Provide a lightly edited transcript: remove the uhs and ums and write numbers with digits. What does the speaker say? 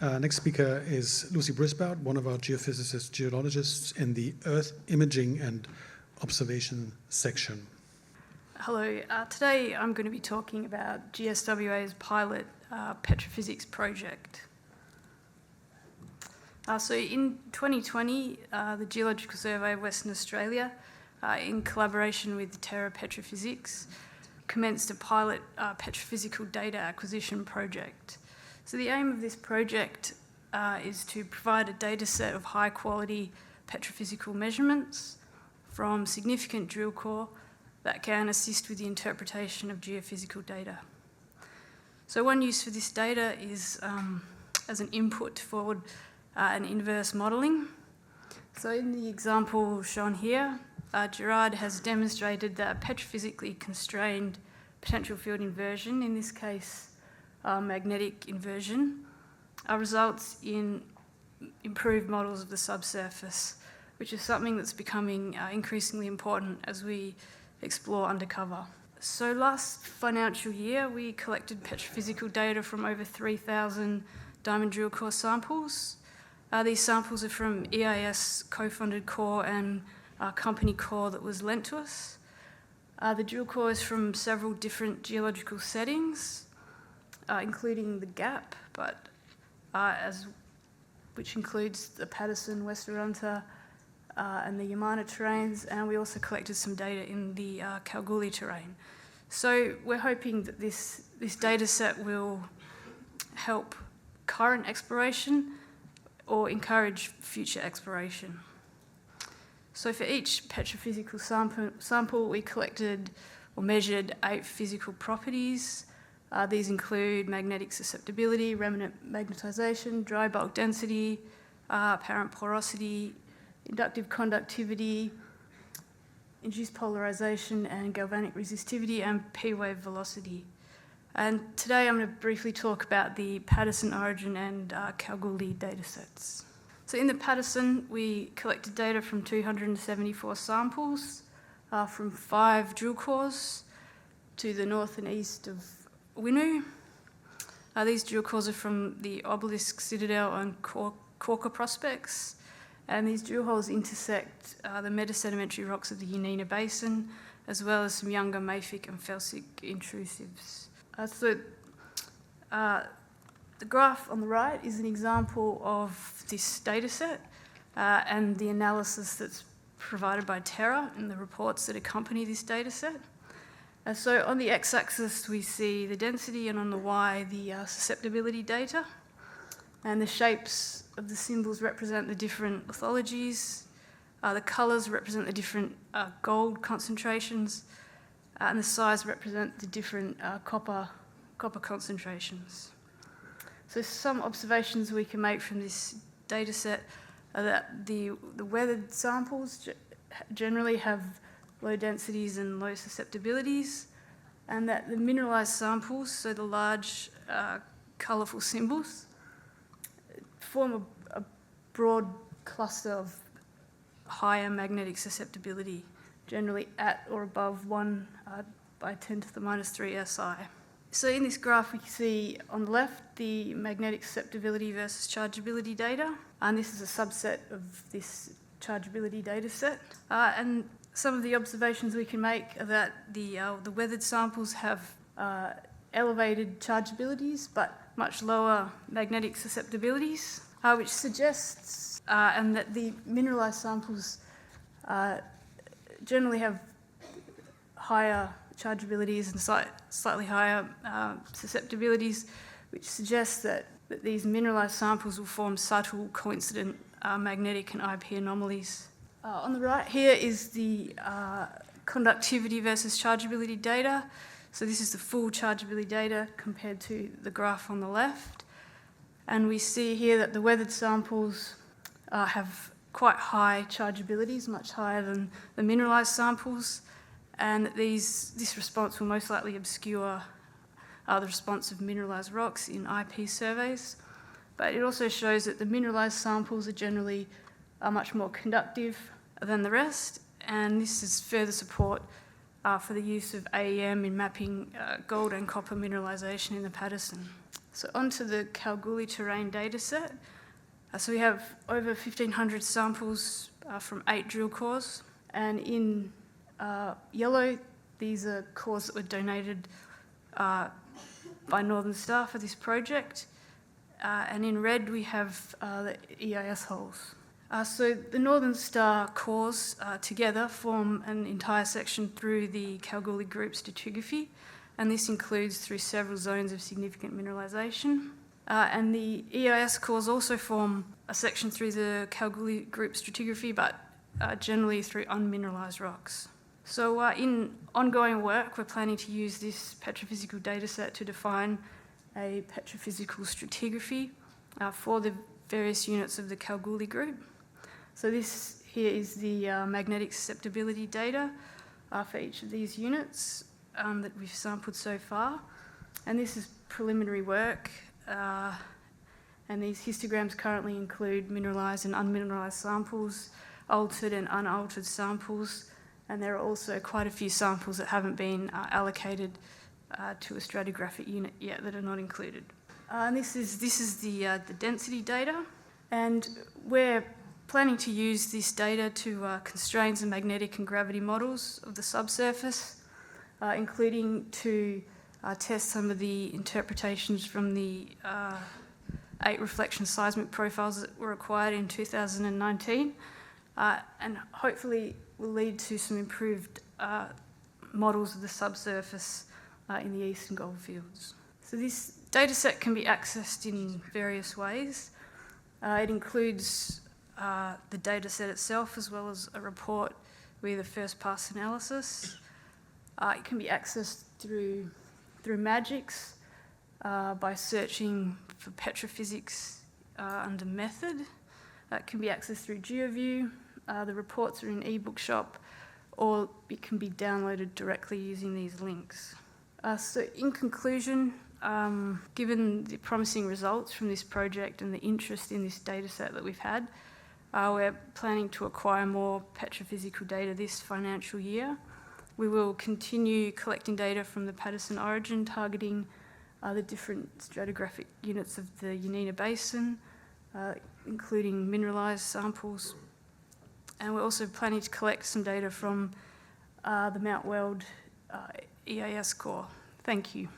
Next speaker is Lucy Brisbout, one of our geophysicist geologists in the Earth Imaging and Observation section. Hello, today I'm going to be talking about GSWA's pilot Petrophysics project. So in 2020, the Geological Survey of Western Australia, in collaboration with Terra Petrophysics, commenced a pilot petrophysical data acquisition project. So the aim of this project is to provide a data set of high quality petrophysical measurements from significant drill core that can assist with the interpretation of geophysical data. So one use for this data is as an input for an inverse modelling. So in the example shown here, Gerard has demonstrated that petrophysically constrained potential field inversion, in this case magnetic inversion, results in improved models of the subsurface, which is something that's becoming increasingly important as we explore undercover. So last financial year, we collected petrophysical data from over 3,000 diamond drill core samples. These samples are from EIS co-funded core and company core that was lent to us. The drill core is from several different geological settings, including the Gap, which includes the Patterson, West Arunta, and the Yamana terrains, and we also collected some data in the Kalgoorlie terrain. So we're hoping that this data set will help current exploration or encourage future exploration. So for each petrophysical sample, we collected or measured 8 physical properties. These include magnetic susceptibility, remnant magnetisation, dry bulk density, apparent porosity, inductive conductivity, induced polarisation, and galvanic resistivity, and P-wave velocity. And today I'm going to briefly talk about the Patterson origin and Kalgoorlie datasets. So in the Patterson, we collected data from 274 samples from 5 drill cores to the north and east of Winu. These drill cores are from the Obelisk, Citadel and Corker prospects, and these drill holes intersect the metasedimentary rocks of the Yanina Basin, as well as some younger mafic and felsic intrusives. The graph on the right is an example of this data set and the analysis that's provided by Terra in the reports that accompany this data set. So on the x-axis we see the density, and on the y the susceptibility data, and the shapes of the symbols represent the different lithologies, the colours represent the different gold concentrations, and the size represent the different copper concentrations. So some observations we can make from this data set are that the weathered samples generally have low densities and low susceptibilities, and that the mineralised samples, so the large colourful symbols, form a broad cluster of higher magnetic susceptibility, generally at or above 1 by 10 to the minus 3 SI. So in this graph we see on the left the magnetic susceptibility versus chargeability data, and this is a subset of this chargeability data set. And some of the observations we can make are that the weathered samples have elevated chargeabilities but much lower magnetic susceptibilities, which suggests and that the mineralised samples generally have higher chargeabilities and slightly higher susceptibilities, which suggests that these mineralised samples will form subtle coincident magnetic and IP anomalies. On the right here is the conductivity versus chargeability data. So this is the full chargeability data compared to the graph on the left. And we see here that the weathered samples have quite high chargeabilities, much higher than the mineralised samples, and that this response will most likely obscure the response of mineralised rocks in IP surveys. But it also shows that the mineralised samples are generally much more conductive than the rest, and this is further support for the use of AEM in mapping gold and copper mineralisation in the Patterson. So onto the Kalgoorlie terrain data set. So we have over 1,500 samples from 8 drill cores, and in yellow, these are cores that were donated by Northern Star for this project, and in red we have the EIS holes. So the Northern Star cores together form an entire section through the Kalgoorlie group stratigraphy, and this includes through several zones of significant mineralisation. And the EIS cores also form a section through the Kalgoorlie group stratigraphy, but generally through unmineralised rocks. So in ongoing work, we're planning to use this petrophysical dataset to define a petrophysical stratigraphy for the various units of the Kalgoorlie group. So this here is the magnetic susceptibility data for each of these units that we've sampled so far. And this is preliminary work. And these histograms currently include mineralised and unmineralised samples, altered and unaltered samples, and there are also quite a few samples that haven't been allocated to a stratigraphic unit yet that are not included. And this is the density data, and we're planning to use this data to constrain some magnetic and gravity models of the subsurface, including to test some of the interpretations from the 8 reflection seismic profiles that were acquired in 2019, and hopefully will lead to some improved models of the subsurface in the eastern goldfields. So this dataset can be accessed in various ways. It includes the dataset itself as well as a report with a first pass analysis. It can be accessed through Magix by searching for Petrophysics under method. It can be accessed through GeoView. The reports are in eBookshop, or it can be downloaded directly using these links. So in conclusion, given the promising results from this project and the interest in this dataset that we've had, we're planning to acquire more petrophysical data this financial year. We will continue collecting data from the Patterson Origin, targeting the different stratigraphic units of the Yanina Basin, including mineralised samples. And we're also planning to collect some data from the Mount Weld EIS core. Thank you.